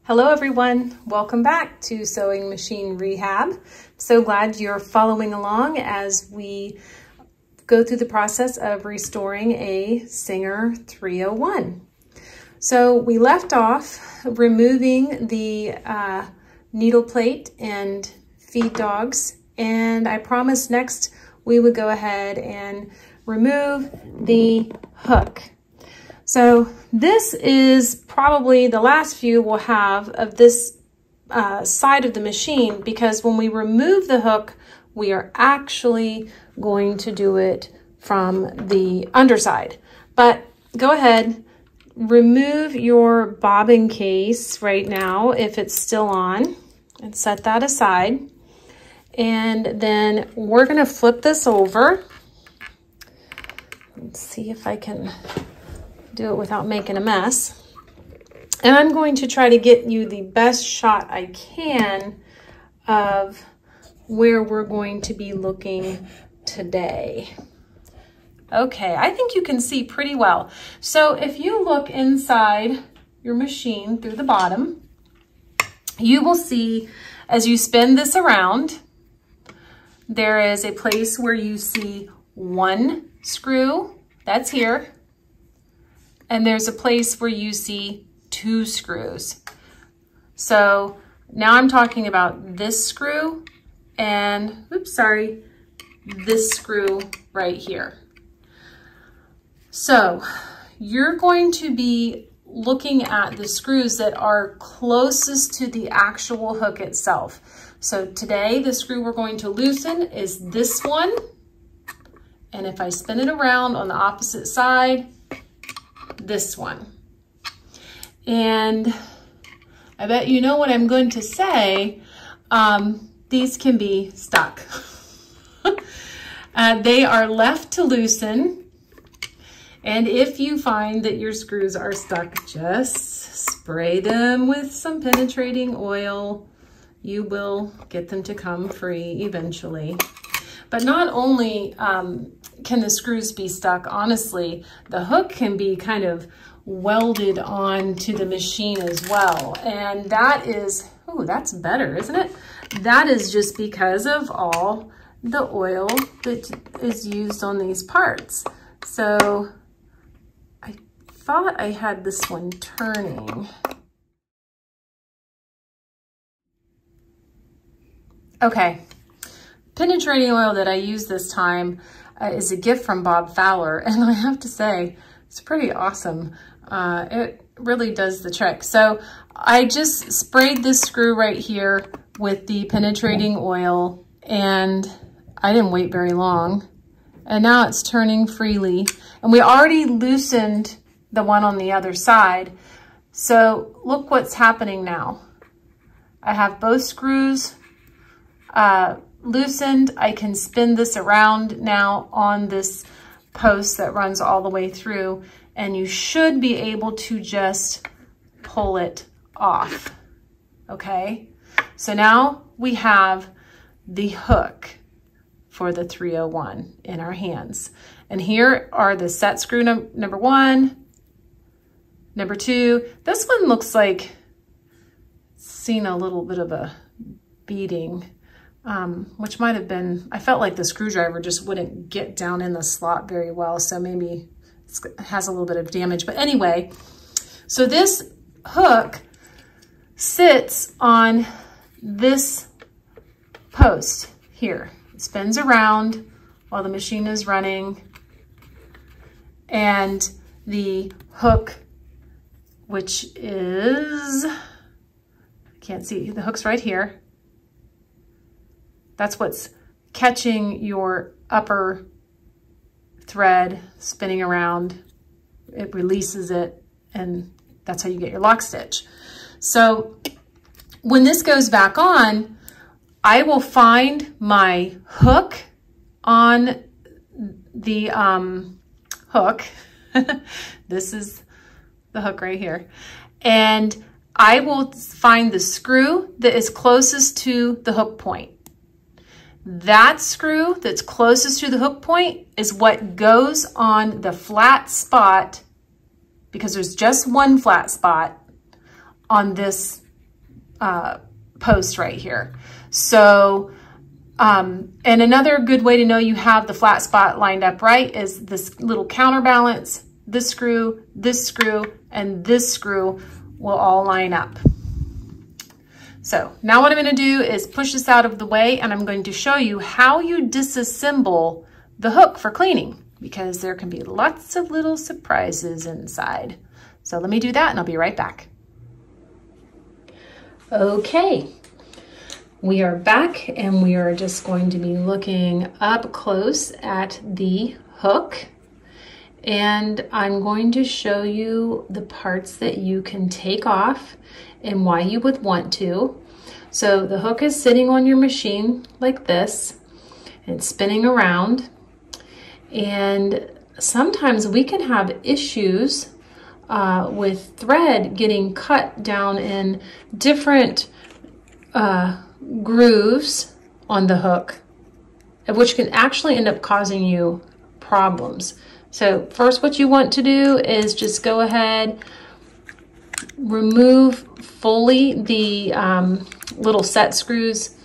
Hello everyone, welcome back to Sewing Machine Rehab. So glad you're following along as we go through the process of restoring a Singer 301. So we left off removing the needle plate and feed dogs, and I promised next we would go ahead and remove the hook. So this is probably the last view we'll have of this side of the machine, because when we remove the hook, we are actually going to do it from the underside. But go ahead, remove your bobbin case right now if it's still on, and set that aside. And then we're gonna flip this over. Let's see if I can do it without making a mess. And I'm going to try to get you the best shot I can of where we're going to be looking today. Okay, I think you can see pretty well. So if you look inside your machine through the bottom, you will see as you spin this around, there is a place where you see one screw, that's here. And there's a place where you see two screws. So now I'm talking about this screw and, this screw right here. So you're going to be looking at the screws that are closest to the actual hook itself. So today, the screw we're going to loosen is this one. And if I spin it around on the opposite side, this one. And I bet you know what I'm going to say. These can be stuck. They are left to loosen. And if you find that your screws are stuck, just spray them with some penetrating oil. You will get them to come free eventually. But not only can the screws be stuck, honestly, the hook can be kind of welded onto the machine as well. And that is, oh, that's better, isn't it? That is just because of all the oil that is used on these parts. So I thought I had this one turning. Okay. Penetrating oil that I use this time is a gift from Bob Fowler, and I have to say, it's pretty awesome. It really does the trick. So I just sprayed this screw right here with the penetrating oil, and I didn't wait very long. And now it's turning freely. And we already loosened the one on the other side. So look what's happening now. I have both screws loosened. I can spin this around now on this post that runs all the way through, and you should be able to just pull it off. Okay, so now we have the hook for the 301 in our hands. And here are the set screw number one, number two. This one looks like it's seen a little bit of a beating. Which might have been, I felt like the screwdriver just wouldn't get down in the slot very well, so maybe it has a little bit of damage. But anyway, so this hook sits on this post here. It spins around while the machine is running, and the hook, which is, I can't see, the hook's right here. That's what's catching your upper thread, spinning around. It releases it, and that's how you get your lock stitch. So when this goes back on, I will find my hook on the hook. This is the hook right here. And I will find the screw that is closest to the hook point. That screw that's closest to the hook point is what goes on the flat spot, because there's just one flat spot on this post right here. So, and another good way to know you have the flat spot lined up right is this little counterbalance, this screw, and this screw will all line up. So now what I'm going to do is push this out of the way, and I'm going to show you how you disassemble the hook for cleaning, because there can be lots of little surprises inside. So let me do that and I'll be right back. Okay, we are back and we are just going to be looking up close at the hook. And I'm going to show you the parts that you can take off and why you would want to. So the hook is sitting on your machine like this, and it's spinning around. And sometimes we can have issues with thread getting cut down in different grooves on the hook, which can actually end up causing you problems. So first, what you want to do is just go ahead, remove fully the little set screws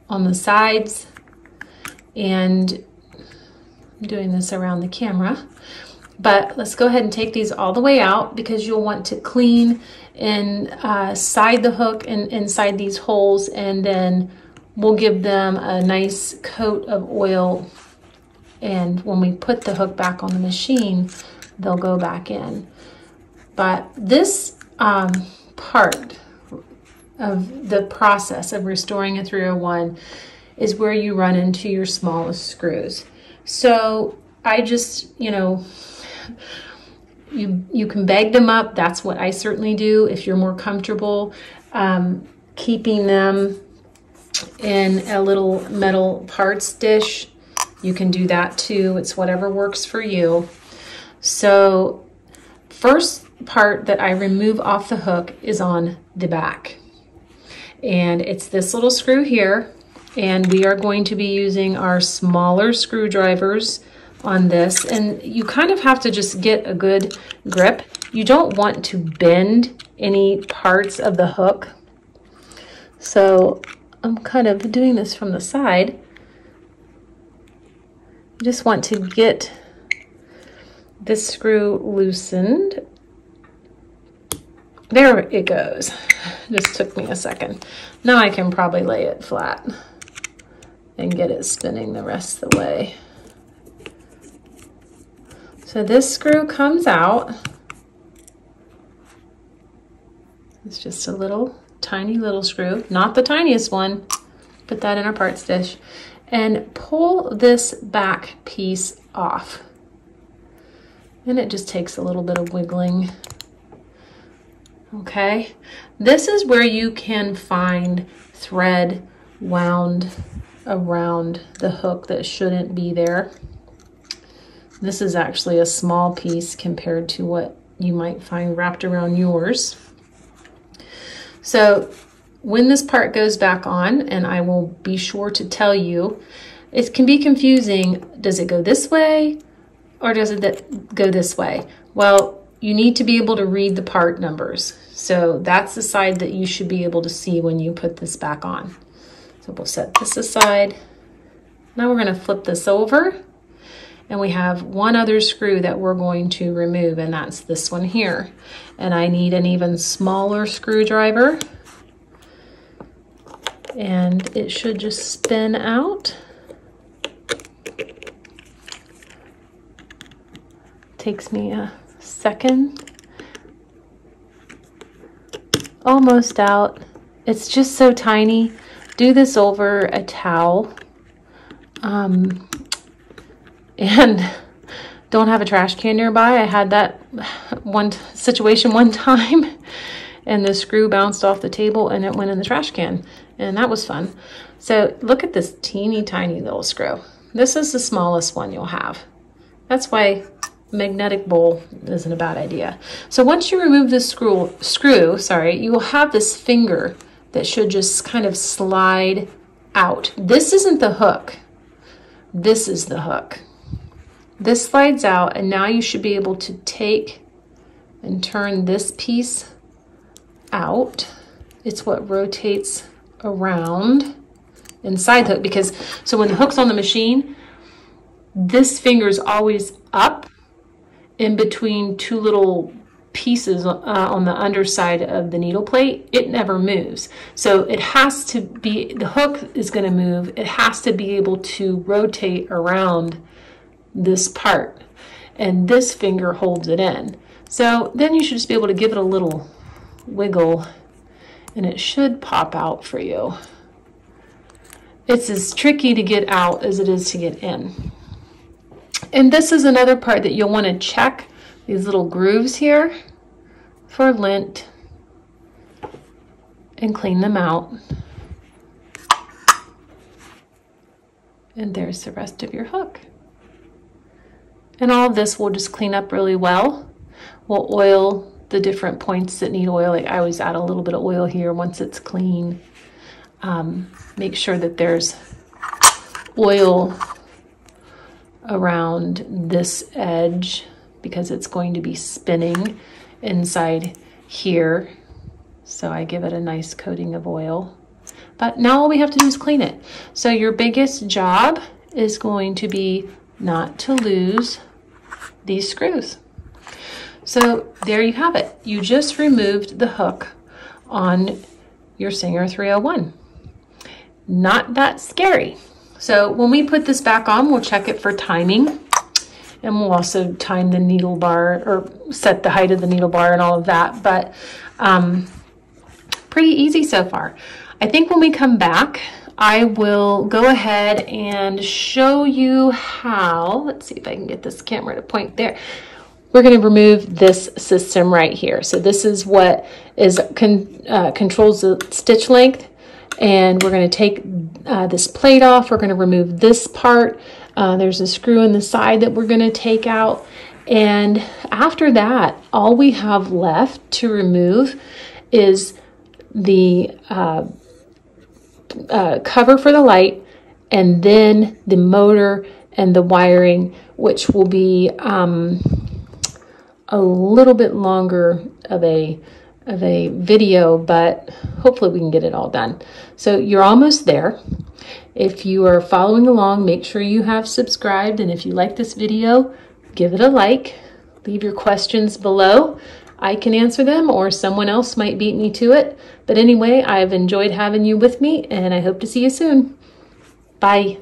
on the sides, and I'm doing this around the camera, but let's go ahead and take these all the way out, because you'll want to clean inside the hook and inside these holes, and then we'll give them a nice coat of oil. And when we put the hook back on the machine, they'll go back in. But this part of the process of restoring a 301 is where you run into your smallest screws. So I just, you can bag them up. That's what I certainly do. If you're more comfortable keeping them in a little metal parts dish, you can do that too. It's whatever works for you. So first part that I remove off the hook is on the back. And it's this little screw here. And we are going to be using our smaller screwdrivers on this. And you kind of have to just get a good grip. You don't want to bend any parts of the hook. So I'm kind of doing this from the side. You just want to get this screw loosened. There it goes. Just took me a second. Now I can probably lay it flat and get it spinning the rest of the way. So this screw comes out. It's just a little tiny little screw, not the tiniest one. Put that in our parts dish and pull this back piece off. And it just takes a little bit of wiggling. Okay, this is where you can find thread wound around the hook that shouldn't be there. This is actually a small piece compared to what you might find wrapped around yours. So when this part goes back on, and I will be sure to tell you, it can be confusing. Does it go this way or does it go this way? Well, you need to be able to read the part numbers. So that's the side that you should be able to see when you put this back on. So we'll set this aside. Now we're going to flip this over, and we have one other screw that we're going to remove, and that's this one here. And I need an even smaller screwdriver, and it should just spin out. Takes me a second. Almost out. It's just so tiny. Do this over a towel. And don't have a trash can nearby. I had that one situation one time, and the screw bounced off the table and it went in the trash can, and that was fun. So look at this teeny tiny little screw. This is the smallest one you'll have. That's why magnetic bowl isn't a bad idea. So once you remove this screw, you will have this finger that should just kind of slide out. This isn't the hook. This is the hook. This slides out, and now you should be able to take and turn this piece out. It's what rotates around inside the hook, because so when the hook's on the machine, this finger's always up in between two little pieces on the underside of the needle plate. It never moves. So it has to be, the hook is going to move. It has to be able to rotate around this part, and this finger holds it in. So then you should just be able to give it a little wiggle and it should pop out for you. It's as tricky to get out as it is to get in. And this is another part that you'll want to check these little grooves here for lint and clean them out. And there's the rest of your hook. And all of this will just clean up really well. We'll oil the different points that need oil. Like I always add a little bit of oil here once it's clean. Make sure that there's oil around this edge because it's going to be spinning inside here. So I give it a nice coating of oil. But now all we have to do is clean it. So your biggest job is going to be not to lose these screws. So there you have it. You just removed the hook on your Singer 301. Not that scary. So when we put this back on, we'll check it for timing. And we'll also time the needle bar or set the height of the needle bar and all of that. But pretty easy so far. I think when we come back, I will go ahead and show you how, let's see if I can get this camera to point there. We're going to remove this system right here. So this is what is controls the stitch length. And we're going to take this plate off. We're going to remove this part. There's a screw in the side that we're going to take out. And after that, all we have left to remove is the cover for the light, and then the motor and the wiring, which will be a little bit longer of a video, but hopefully we can get it all done. So you're almost there. If you are following along, make sure you have subscribed, and if you like this video, give it a like. Leave your questions below. I can answer them, or someone else might beat me to it. But anyway, I've enjoyed having you with me, and I hope to see you soon. Bye.